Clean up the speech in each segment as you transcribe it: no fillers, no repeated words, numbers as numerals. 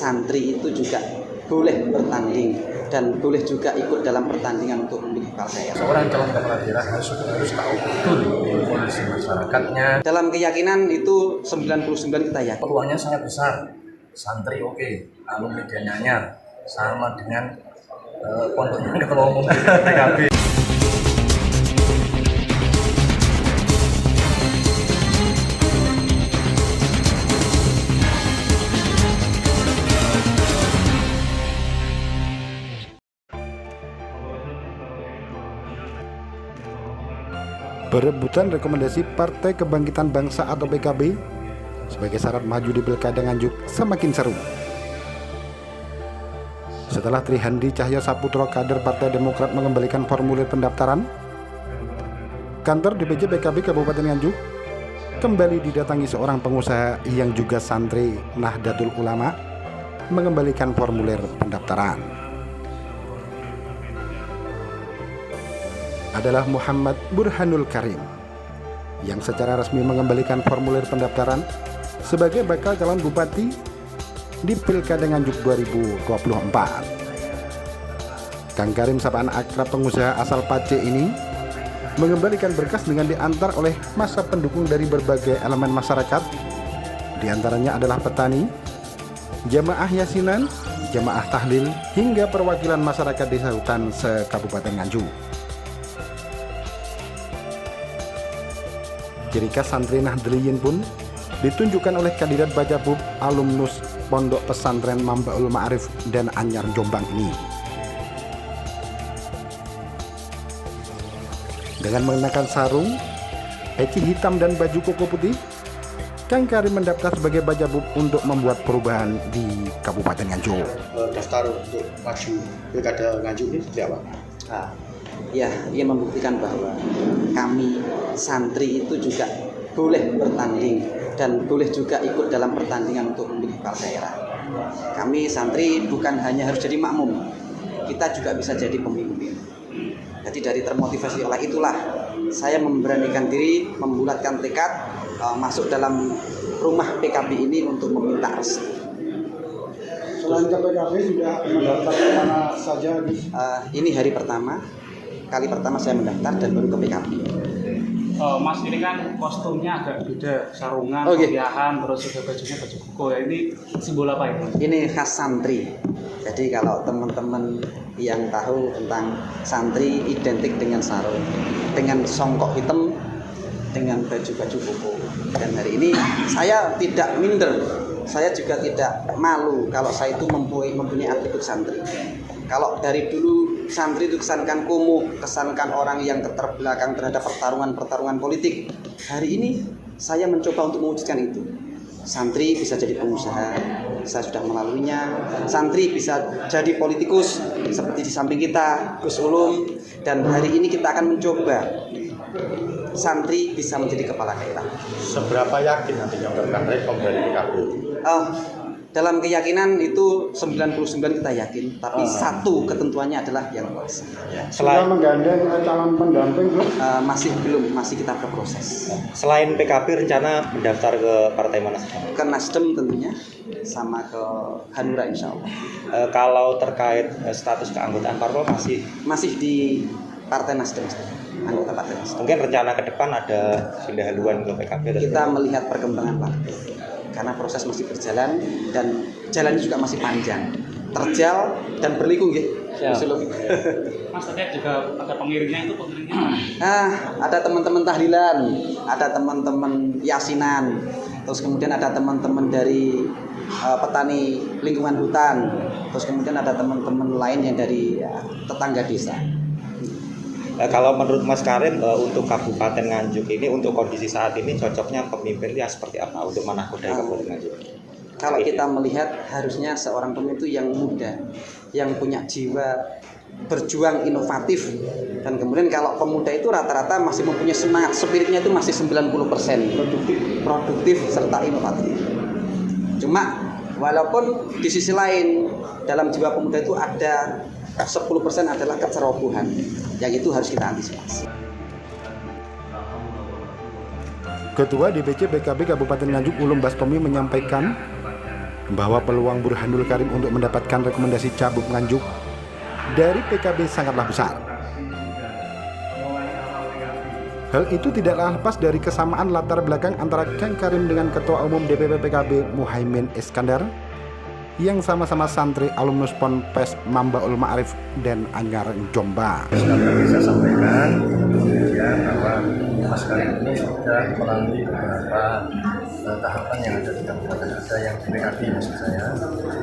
santri itu juga boleh bertanding dan boleh juga ikut dalam pertandingan untuk memilih kepala daerah. Seorang calon kepala daerah harus tahu betul kondisi masyarakatnya. Dalam keyakinan itu 99 kita yakin. Peluangnya sangat besar. Santri oke, alumni Anyar sama dengan pondoknya ketua umum PKB. Perebutan rekomendasi Partai Kebangkitan Bangsa atau PKB sebagai syarat maju di Pilkada Nganjuk semakin seru. Setelah Trihandi Cahyo Saputro, kader Partai Demokrat, mengembalikan formulir pendaftaran, kantor DPC PKB Kabupaten Nganjuk kembali didatangi seorang pengusaha yang juga santri Nahdlatul Ulama mengembalikan formulir pendaftaran. Adalah Muhammad Burhanul Karim yang secara resmi mengembalikan formulir pendaftaran sebagai bakal calon bupati di Pilkada Nganjuk 2024. Kang Karim, sapaan akrab pengusaha asal Pace ini, mengembalikan berkas dengan diantar oleh massa pendukung dari berbagai elemen masyarakat. Di antaranya adalah petani, jamaah yasinan, jamaah tahlil, hingga perwakilan masyarakat desa hutan se-Kabupaten Nganjuk. Ciri khas santri Nahdliyin pun ditunjukkan oleh kandidat Bajabub alumnus Pondok Pesantren Mambaul Ma'arif dan Anyar Jombang ini. Dengan mengenakan sarung, peci hitam dan baju koko putih, Kang Karim mendaftar sebagai Bajabub untuk membuat perubahan di Kabupaten Nganjuk. Daftar untuk maju Pilkada Nganjuk ini seperti apa? Ya, ia membuktikan bahwa kami santri itu juga boleh bertanding dan boleh juga ikut dalam pertandingan untuk memilih kepala daerah. Kami santri bukan hanya harus jadi makmum, kita juga bisa jadi pemimpin. Jadi dari termotivasi oleh itulah saya memberanikan diri, membulatkan tekad masuk dalam rumah PKB ini untuk meminta restu. Selain ke PKB sudah mendaftar ke mana saja? Ini hari pertama. Kali pertama saya mendaftar dan baru ke PKB. Mas, ini kan kostumnya agak beda, sarungan, kopiahan, terus juga bajunya baju koko ya. Ini simbol apa itu? Ini khas santri. Jadi kalau teman-teman yang tahu tentang santri, identik dengan sarung, dengan songkok hitam, dengan baju-baju koko. Dan hari ini saya tidak minder, saya juga tidak malu kalau saya itu mempunyai atribut santri. Kalau dari dulu santri itu kesankan kumuh, kesankan orang yang keterbelakang terhadap pertarungan politik. Hari ini saya mencoba untuk mewujudkan itu. Santri bisa jadi pengusaha, saya sudah melaluinya. Santri bisa jadi politikus seperti di samping kita, Gus Ulum. Dan hari ini kita akan mencoba santri bisa menjadi kepala daerah. Seberapa yakin nantinya mendapatkan rekom dari PKB? Dalam keyakinan itu 99 kita yakin, tapi satu ketentuannya adalah yang kuasa. Sudah menggandeng calon pendamping belum? Masih kita berproses. Selain PKB, rencana mendaftar ke partai mana saja? Ke Nasdem tentunya, sama ke Hanura insya Allah. Kalau terkait status keanggotaan parpol masih di Partai Nasdem, anggota Partai Nasdem. Mungkin rencana ke depan ada pindah haluan ke PKB? Kita melihat perkembangan partai. Karena proses masih berjalan dan jalannya juga masih panjang, terjal dan berliku gitu. Mas, tadi juga ada pengiringnya ada teman-teman tahlilan, ada teman-teman yasinan, terus kemudian ada teman-teman dari petani lingkungan hutan, terus kemudian ada teman-teman lain yang dari tetangga desa. Kalau menurut Mas Karim, untuk Kabupaten Nganjuk ini, untuk kondisi saat ini cocoknya pemimpin yang seperti apa untuk menakodai Kabupaten Nganjuk? Kalau kita melihat harusnya seorang pemimpin yang muda, yang punya jiwa berjuang inovatif, dan kemudian kalau pemuda itu rata-rata masih mempunyai semangat, spiritnya itu masih 90% produktif serta inovatif. Cuma walaupun di sisi lain dalam jiwa pemuda itu ada 10% adalah kecerobohan, yang itu harus kita antisipasi. Ketua DPC PKB Kabupaten Nganjuk Ulum Bastomi menyampaikan bahwa peluang Burhanul Karim untuk mendapatkan rekomendasi Cabup Nganjuk dari PKB sangatlah besar. Hal itu tidaklah lepas dari kesamaan latar belakang antara Kang Karim dengan Ketua Umum DPP PKB Muhaimin Iskandar yang sama-sama santri alumnus Ponpes Mambaul Ma'arif dan Anyar Jombang. Saya sampaikan kemudian bahwa Mas Karim ini sudah melalui beberapa tahapan yang ada di kabupaten ada yang di PKB maksud saya.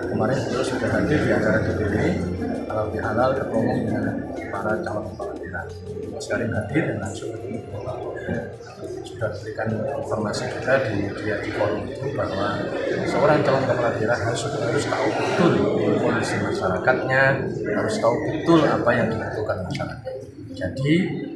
Kemarin beliau sudah hadir di acara DPD halal bihalal ketemu dengan para calon kepala daerah. Mas Karim hadir dan langsung bertemu sudah berikan informasi juga di forum itu bahwa seorang calon kepala daerah harus tahu betul kondisi masyarakatnya, harus tahu betul apa yang dibutuhkan masyarakat. Jadi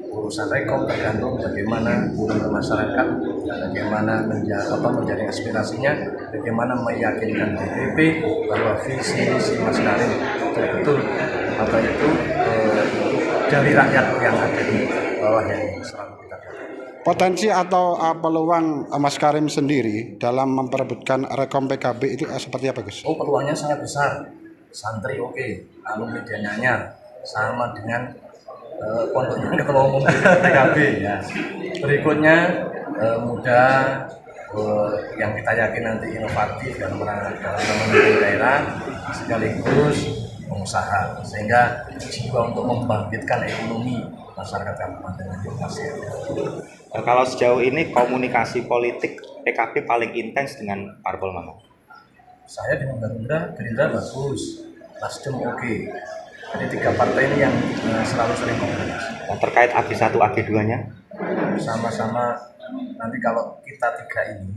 urusan rekom tergantung bagaimana turun ke masyarakat, bagaimana menjadi aspirasinya, bagaimana meyakinkan DPP bahwa visi misi Mas Karim betul-betul apa itu dari rakyat yang ada di bawah yang selalu kita dapat. Potensi atau peluang Mas Karim sendiri dalam memperebutkan rekom PKB itu seperti apa, Gus? Oh, peluangnya sangat besar. Santri oke, alumni Anyar sama dengan pondoknya Ketua Umum PKB ya. Berikutnya muda yang kita yakin nanti inovatif dalam memimpin daerah sekaligus pengusaha, sehingga jiwa untuk membangkitkan ekonomi masyarakat Kabupaten Nganjuk masih ada. Kalau sejauh ini komunikasi politik PKB paling intens dengan parpol mana? Saya dengan Gerindra bagus, Nasdem oke. Jadi 3 partai ini yang selalu sering komunikasi. Nah, terkait AG1, AG2-nya? Sama-sama nanti kalau kita 3 ini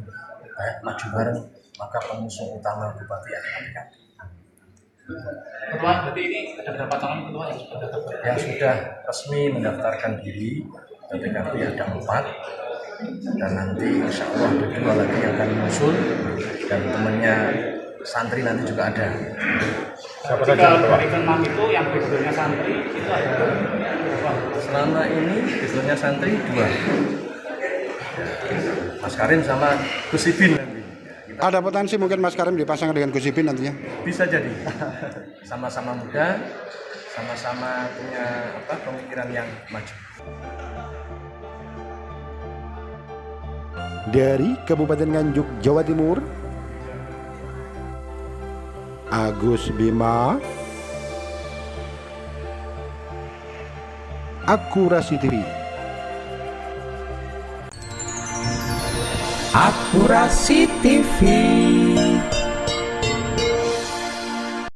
maju bareng, maka pengusung utama Bupati adalah PKB. Ketua, berarti ini ada berapa calon ketua yang sudah daftar? Yang sudah resmi mendaftarkan diri ke PKB ada 4, dan nanti insya Allah ada 2 lagi yang akan menyusul, dan temannya santri nanti juga ada. Siapa saja dari ke-6 itu yang backgroundnya santri itu ada berapa? Selama ini backgroundnya santri 2, Mas Karim sama Gus Ibin nanti. Ada potensi mungkin Mas Karim dipasang dengan Gus Ibin nantinya? Bisa jadi. Sama-sama muda, sama-sama punya pemikiran yang maju. Dari Kabupaten Nganjuk, Jawa Timur, Agus Bima, Akurasi TV. Akurasi TV.